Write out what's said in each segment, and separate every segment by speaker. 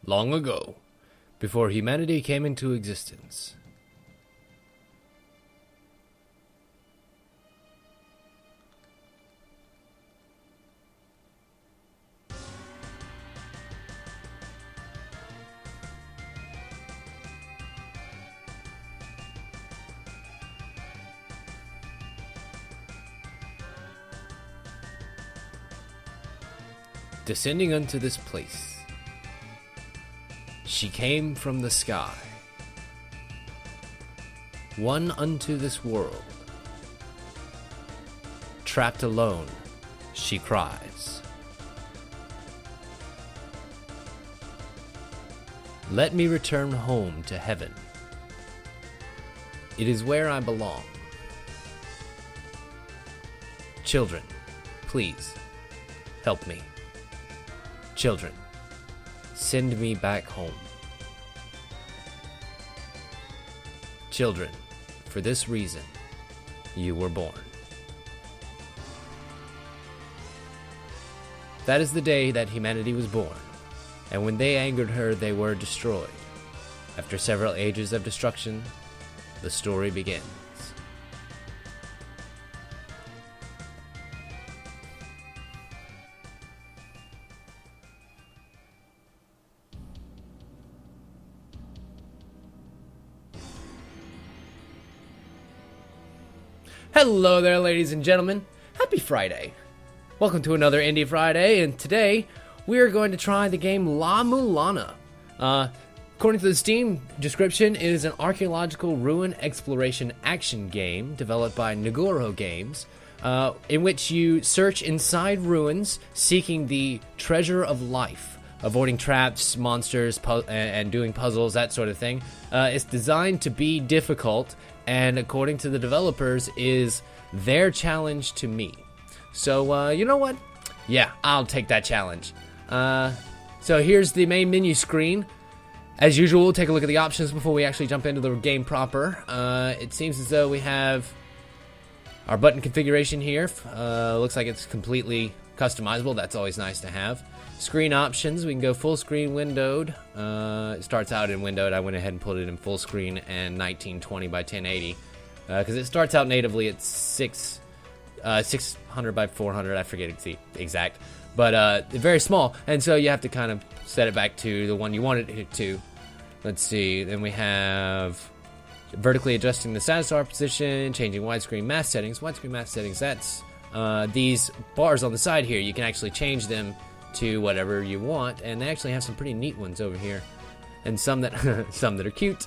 Speaker 1: long ago, before humanity came into existence. Descending unto this place, she came from the sky. One unto this world, trapped alone, she cries. Let me return home to heaven. It is where I belong. Children, please, help me. Children, send me back home. Children, for this reason, you were born. That is the day that humanity was born, and when they angered her, they were destroyed. After several ages of destruction, the story begins. Hello there, ladies and gentlemen. Happy Friday. Welcome to another Indie Friday, and today we are going to try the game La-Mulana. According to the Steam description, it is an archaeological ruin exploration action game developed by Nagoro Games, in which you search inside ruins seeking the treasure of life, avoiding traps, monsters, and doing puzzles, that sort of thing. It's designed to be difficult, and according to the developers, is their challenge to me. So, you know what? Yeah, I'll take that challenge. So here's the main menu screen. As usual, we'll take a look at the options before we actually jump into the game proper. It seems as though we have our button configuration here. Looks like it's completely customizable. That's always nice to have. Screen options, we can go full screen windowed. It starts out in windowed. I went ahead and put it in full screen and 1920 by 1080 because it starts out natively at 600 by 400. I forget the exact, but very small, and so you have to kind of set it back to the one you wanted it to. Let's see. Then we have vertically adjusting the status bar position, changing widescreen mask settings. Widescreen mask settings. That's these bars on the side here. You can actually change them to whatever you want, and they actually have some pretty neat ones over here, and some that some that are cute,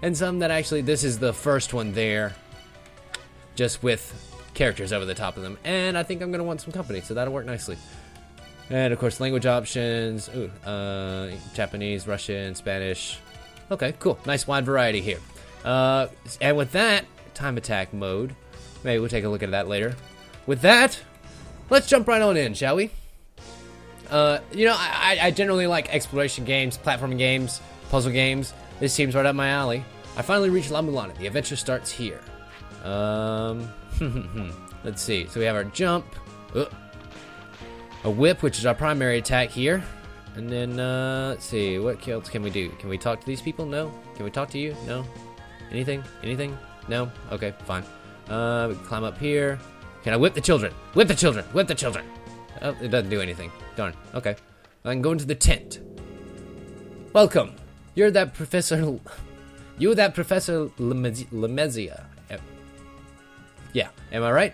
Speaker 1: and some that actually, this is the first one there, just with characters over the top of them, and I think I'm gonna want some company, so that'll work nicely. And of course, language options. Japanese, Russian, Spanish. Okay, cool, nice wide variety here. And with that, time attack mode, maybe we'll take a look at that later. With that, let's jump right on in, shall we? You know, I generally like exploration games, platforming games, puzzle games. This seems right up my alley. I finally reached La-Mulana. The adventure starts here. Let's see. So we have our jump, a whip, which is our primary attack here, and then let's see. What else can we do? Can we talk to these people? No. Can we talk to you? No. Anything? Anything? No. Okay, fine. We can climb up here. Can I whip the children? Whip the children! Whip the children! Oh, it doesn't do anything. Darn. Okay. I can go into the tent. Welcome. You're that Professor... You're that Professor Lemezia. Yeah. Am I right?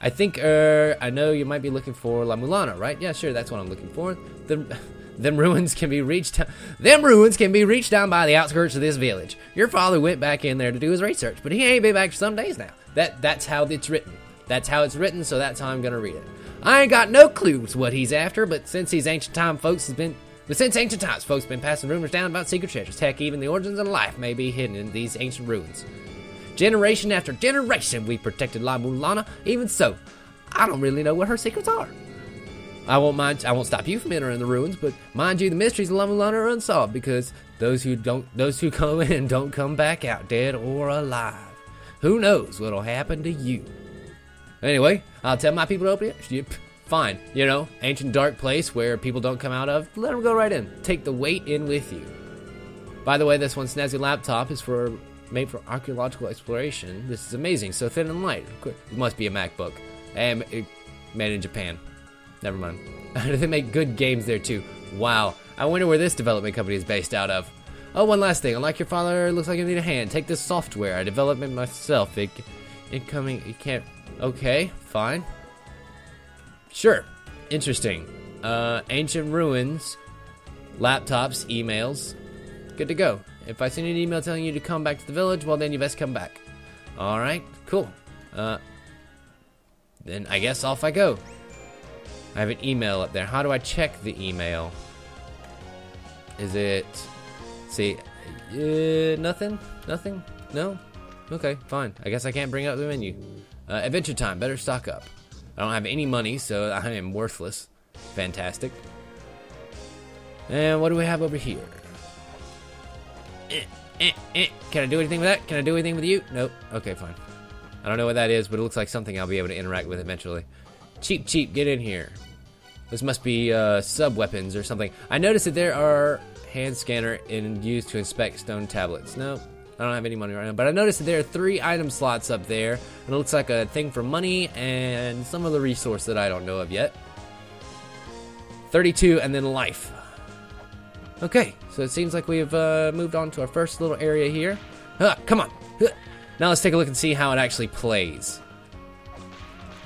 Speaker 1: I think, I know you might be looking for La-Mulana, right? Yeah, sure. That's what I'm looking for. Them ruins can be reached... Them ruins can be reached down by the outskirts of this village. Your father went back in there to do his research, but he ain't been back for some days now. That's how it's written. That's how it's written, so that's how I'm gonna read it. I ain't got no clues what he's after, but since ancient times, folks been passing rumors down about secret treasures. Heck, even the origins of life may be hidden in these ancient ruins. Generation after generation, we protected La-Mulana. Even so, I don't really know what her secrets are. I won't stop you from entering the ruins, but mind you, the mysteries of La-Mulana are unsolved because those who go in don't come back out, dead or alive. Who knows what'll happen to you? Anyway, I'll tell my people to open it. fine. You know, ancient dark place where people don't come out of. Let them go right in. Take the weight in with you. By the way, this one snazzy laptop is made for archaeological exploration. This is amazing. So thin and light. It must be a MacBook. And made in Japan. Never mind. They make good games there too. Wow. I wonder where this development company is based out of. Oh, one last thing. Unlike your father, it looks like you need a hand. Take this software. I developed it myself. Incoming. You can't. Okay, fine. Sure. Interesting. Ancient ruins, laptops, emails. Good to go. If I send you an email telling you to come back to the village, well then you best come back. Alright, cool. Then I guess off I go. I have an email up there. How do I check the email? Is it... See, nothing? Nothing? No? Okay, fine. I guess I can't bring up the menu. Adventure time. Better stock up. I don't have any money, so I am worthless. Fantastic. And what do we have over here? Can I do anything with that? Can I do anything with you? Nope. Okay, fine. I don't know what that is, but it looks like something I'll be able to interact with eventually. Cheap, get in here. This must be sub-weapons or something. I noticed that there are hand scanner used to inspect stone tablets. No, I don't have any money right now, but I noticed that there are 3 item slots up there, and it looks like a thing for money and some other resource that I don't know of yet. 32 and then life. Okay, so it seems like we've moved on to our first little area here. Come on. Now let's take a look and see how it actually plays.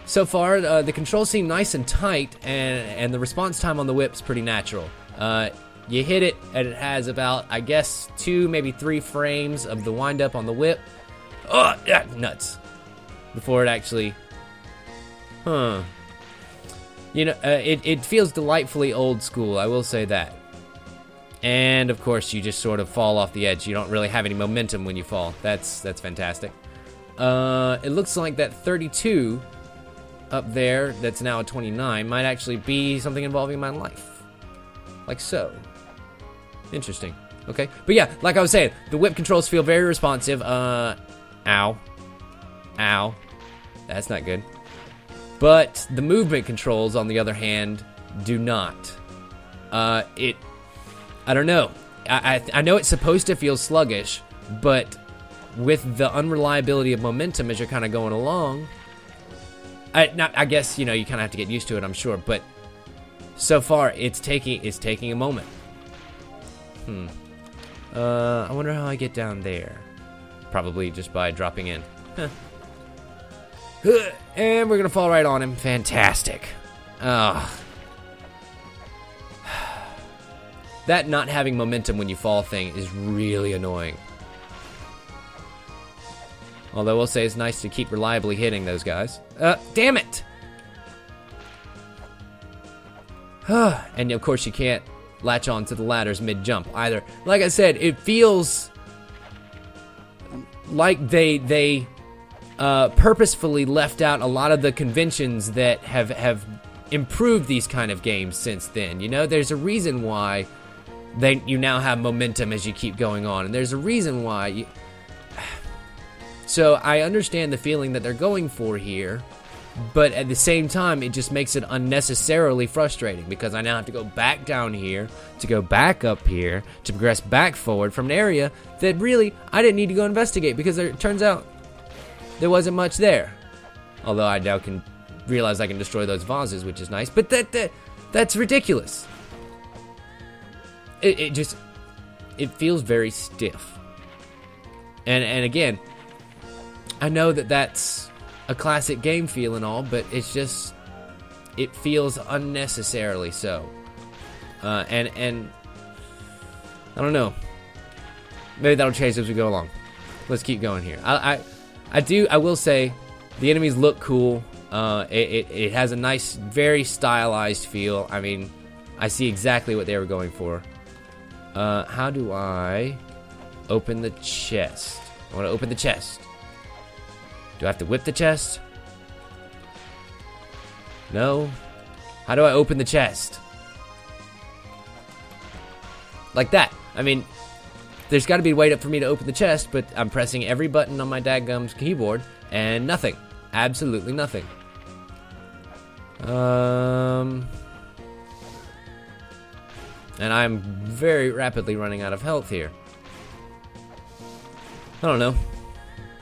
Speaker 1: So far, the controls seem nice and tight, and the response time on the whip's pretty natural. You hit it, and it has about, I guess, 2, maybe 3 frames of the wind-up on the whip. Oh, yeah, nuts. Before it actually... You know, it feels delightfully old school, I will say that. And, of course, you just sort of fall off the edge. You don't really have any momentum when you fall. That's fantastic. It looks like that 32 up there, that's now a 29, might actually be something involving my life. Like so. Interesting. Okay. But yeah, like I was saying, the whip controls feel very responsive. Ow. Ow. That's not good. But the movement controls, on the other hand, do not. I don't know. I know it's supposed to feel sluggish, but with the unreliability of momentum as you're kind of going along, I guess, you know, you kind of have to get used to it, I'm sure, but so far it's taking a moment. I wonder how I get down there. Probably just by dropping in. Huh. And we're gonna fall right on him. Fantastic. That not having momentum when you fall thing is really annoying. Although we'll say it's nice to keep reliably hitting those guys. Damn it! And of course you can't latch on to the ladders mid-jump either. Like I said, it feels like they purposefully left out a lot of the conventions that have improved these kind of games since then. You know, there's a reason why you now have momentum as you keep going on, and there's a reason why So I understand the feeling that they're going for here, but at the same time, it just makes it unnecessarily frustrating because I now have to go back down here, to go back up here, to progress back forward from an area that really I didn't need to go investigate because it turns out there wasn't much there. Although I now can realize I can destroy those vases, which is nice, but that's ridiculous. It feels very stiff. And again, I know that that's a classic game feel and all, but it's just, it feels unnecessarily so. And I don't know. Maybe that'll change as we go along. Let's keep going here. I will say, the enemies look cool. It has a nice, very stylized feel. I mean, I see exactly what they were going for. How do I open the chest? I want to open the chest. Do I have to whip the chest? No. How do I open the chest? Like that. I mean, there's got to be a way for me to open the chest, but I'm pressing every button on my dadgum keyboard, and nothing. Absolutely nothing. And I'm very rapidly running out of health here. I don't know.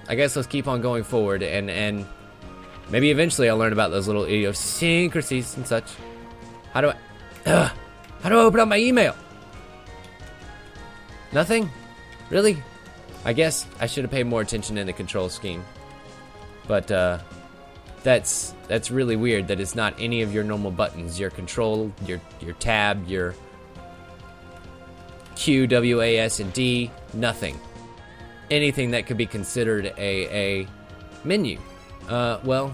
Speaker 1: I guess let's keep on going forward, and maybe eventually I'll learn about those little idiosyncrasies and such. How do I open up my email? Nothing? Really? I guess I should have paid more attention in the control scheme. But that's really weird that it's not any of your normal buttons. Your control, your tab, your Q, W, A, S, and D, nothing. Anything that could be considered a menu. Well,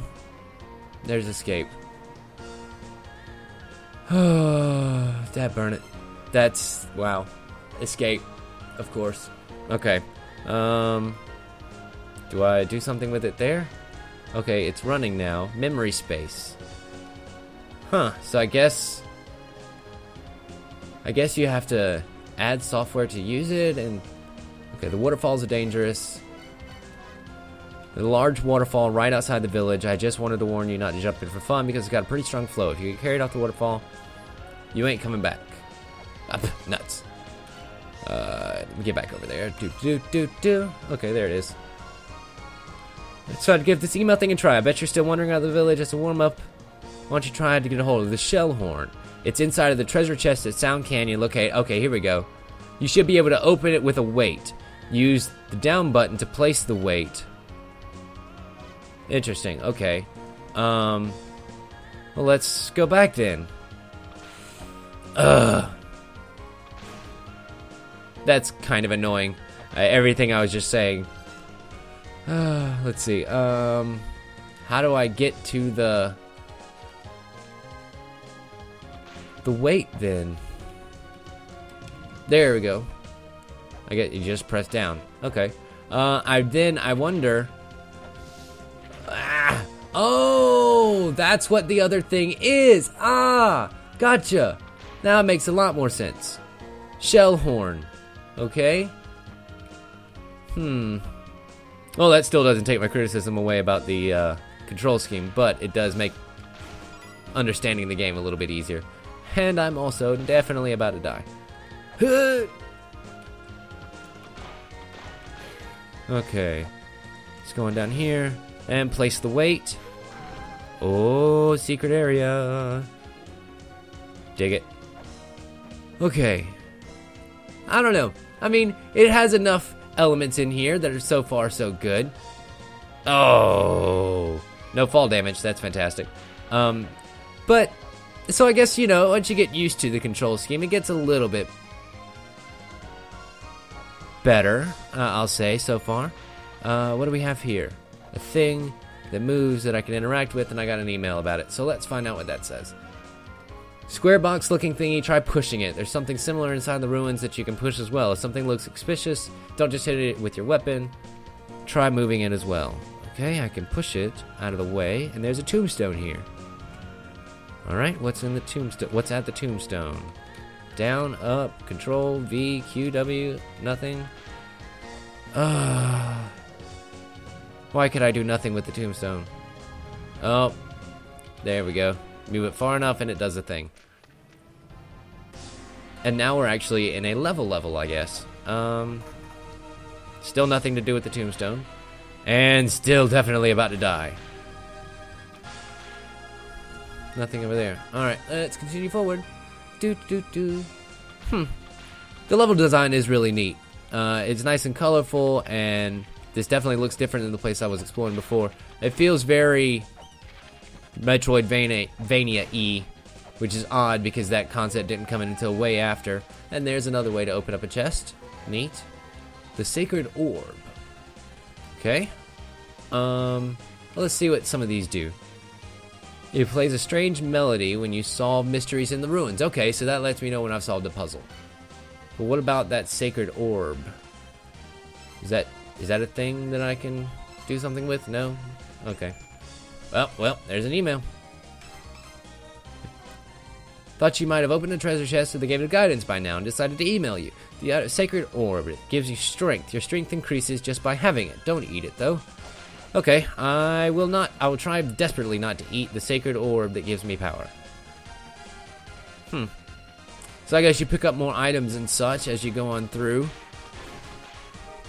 Speaker 1: there's escape. Dad burn it. That's, wow. Escape, of course. Okay. Do I do something with it there? Okay, it's running now. Memory space. Huh, so I guess you have to add software to use it, and okay, the waterfalls are dangerous. The large waterfall right outside the village. I just wanted to warn you not to jump in for fun because it's got a pretty strong flow. If you get carried off the waterfall, you ain't coming back. Nuts. Let me get back over there. Okay, there it is. Let's try to give this email thing a try. I bet you're still wandering out of the village as a warm-up. Why don't you try to get a hold of the shell horn? It's inside of the treasure chest at Sound Canyon. Locate. Okay, here we go. You should be able to open it with a weight. Use the down button to place the weight. Interesting. Okay. Well, let's go back then. That's kind of annoying. Everything I was just saying. Let's see. How do I get to the weight then? There we go. I get you just press down. Okay. I wonder. Oh, that's what the other thing is. Gotcha. Now it makes a lot more sense. Shell horn. Okay. Well, that still doesn't take my criticism away about the control scheme, but it does make understanding the game a little bit easier. And I'm also definitely about to die. Okay. Just going down here and place the weight. Oh, secret area. Dig it. Okay. I don't know. I mean, it has enough elements in here that are so far so good. Oh, no fall damage. That's fantastic. But so I guess, you know, once you get used to the control scheme, it gets a little bit better, I'll say, so far. What do we have here? A thing that moves that I can interact with, and I got an email about it. So let's find out what that says. Square box looking thingy, try pushing it. There's something similar inside the ruins that you can push as well. If something looks suspicious, don't just hit it with your weapon. Try moving it as well. Okay, I can push it out of the way, and there's a tombstone here. Alright, what's in the tombstone? What's at the tombstone? Down, up, control, V, Q, W, nothing. Why could I do nothing with the tombstone? Oh, there we go. Move it far enough and it does a thing. And now we're actually in a level, I guess. Still nothing to do with the tombstone. And still definitely about to die. Nothing over there. Alright, let's continue forward. The level design is really neat. It's nice and colorful, and this definitely looks different than the place I was exploring before. It feels very Metroidvania-y, which is odd because that concept didn't come in until way after. And there's another way to open up a chest. Neat. The Sacred Orb. Okay. Well, let's see what some of these do. It plays a strange melody when you solve mysteries in the ruins. Okay, so that lets me know when I've solved a puzzle. But what about that Sacred Orb? Is that a thing that I can do something with? No? Okay. Well, there's an email. Thought you might have opened a treasure chest, so they gave it guidance by now and decided to email you. The Sacred Orb, it gives you strength. Your strength increases just by having it. Don't eat it, though. Okay, I will try desperately not to eat the sacred orb that gives me power. So I guess you pick up more items and such as you go on through.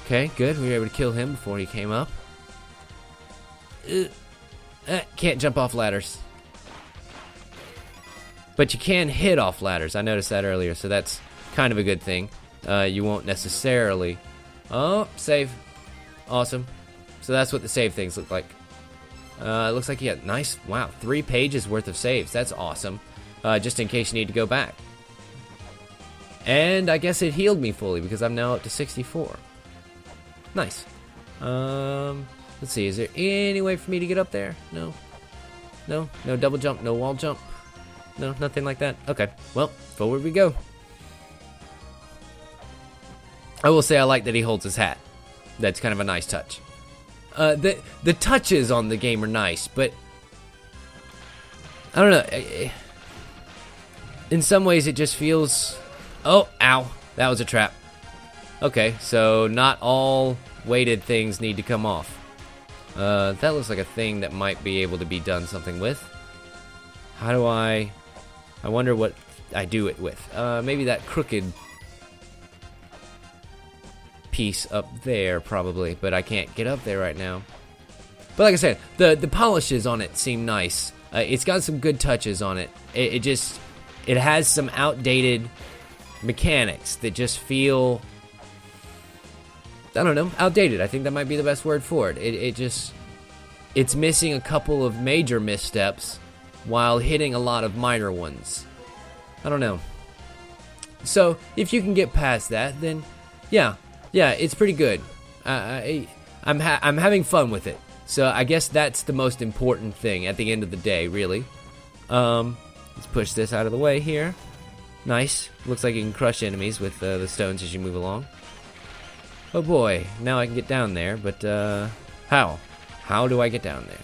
Speaker 1: Okay, good. We were able to kill him before he came up. Can't jump off ladders. But you can hit off ladders. I noticed that earlier, so that's kind of a good thing. You won't necessarily... Oh, save. Awesome. So that's what the save things look like. It looks like you got nice... Wow, 3 pages worth of saves. That's awesome. Just in case you need to go back. And I guess it healed me fully because I'm now up to 64. Nice. Let's see. Is there any way for me to get up there? No. No? No double jump? No wall jump? No, nothing like that? Okay. Well, forward we go. I will say I like that he holds his hat. That's kind of a nice touch. The touches on the game are nice, but I don't know. In some ways, it just feels... Oh, ow. That was a trap. Okay, so not all weighted things need to come off. That looks like a thing that might be able to be done something with. How do I wonder what I do it with. Maybe that crooked piece up there, probably. But I can't get up there right now. But like I said, the polishes on it seem nice. It's got some good touches on it. It has some outdated mechanics that just feel, I don't know, outdated. I think that might be the best word for it. It's missing a couple of major missteps while hitting a lot of minor ones. I don't know. So if you can get past that, then yeah, it's pretty good. I'm having fun with it. So I guess that's the most important thing at the end of the day, really. Let's push this out of the way here. Nice. Looks like you can crush enemies with the stones as you move along. Oh boy, now I can get down there, but how? How do I get down there?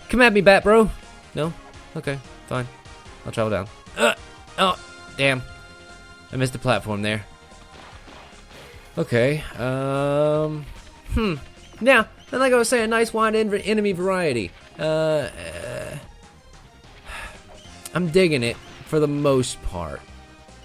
Speaker 1: Come at me, bat bro. No? Okay, fine. I'll travel down. Oh, damn. I missed the platform there. Okay, Now, and like I was saying, nice wide enemy variety. I'm digging it for the most part.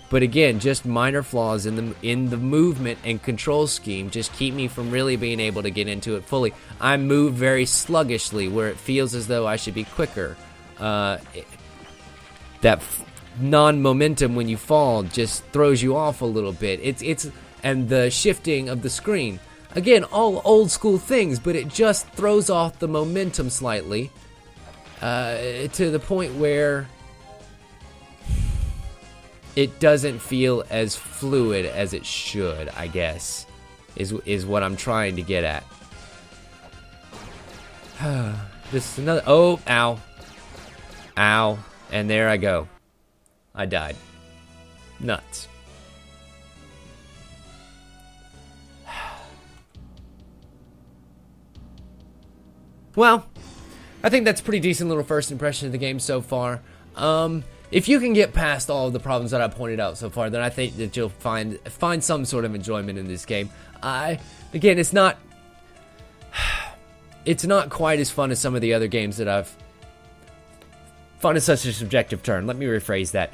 Speaker 1: But again, just minor flaws in the movement and control scheme just keep me from really being able to get into it fully. I move very sluggishly, where it feels as though I should be quicker. That non-momentum when you fall just throws you off a little bit. And the shifting of the screen. Again, all old school things, but it just throws off the momentum slightly. To the point where it doesn't feel as fluid as it should, I guess, is what I'm trying to get at. This is another... Oh, ow. Ow. And there I go. I died. Nuts. Well, I think that's a pretty decent little first impression of the game so far. If you can get past all of the problems that I pointed out so far, then I think that you'll find some sort of enjoyment in this game. Again, it's not quite as fun as some of the other games that I've... Fun is such a subjective term. Let me rephrase that.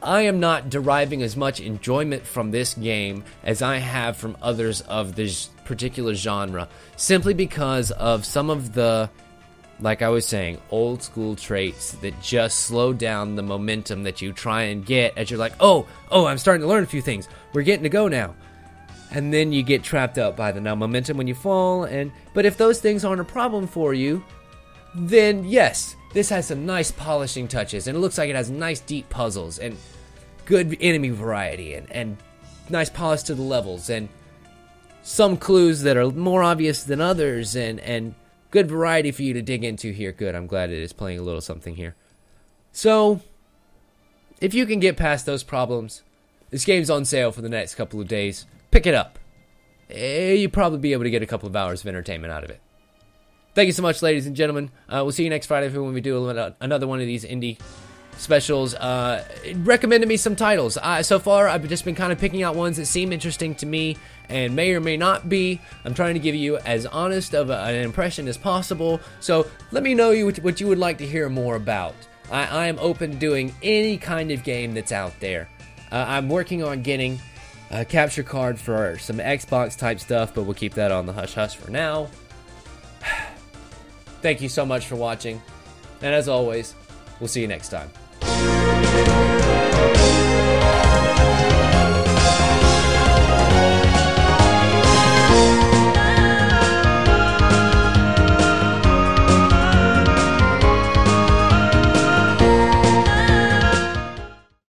Speaker 1: I am not deriving as much enjoyment from this game as I have from others of this particular genre, simply because of some of the, like I was saying, old school traits that just slow down the momentum that you try and get as you're like, oh, I'm starting to learn a few things. We're getting to go now. And then you get trapped up by the momentum when you fall. But if those things aren't a problem for you, then yes, this has some nice polishing touches, and it looks like it has nice deep puzzles and good enemy variety and nice polish to the levels and some clues that are more obvious than others and good variety for you to dig into here. Good, I'm glad it is playing a little something here. So, if you can get past those problems, this game's on sale for the next couple of days. Pick it up. You'll probably be able to get a couple of hours of entertainment out of it. Thank you so much, ladies and gentlemen. We'll see you next Friday when we do another one of these indie specials recommended me some titles. So far, I've just been kind of picking out ones that seem interesting to me and may or may not be. I'm trying to give you as honest of an impression as possible. So let me know what you would like to hear more about. I am open to doing any kind of game that's out there. I'm working on getting a capture card for some Xbox type stuff, but we'll keep that on the hush-hush for now. Thank you so much for watching, and as always, we'll see you next time.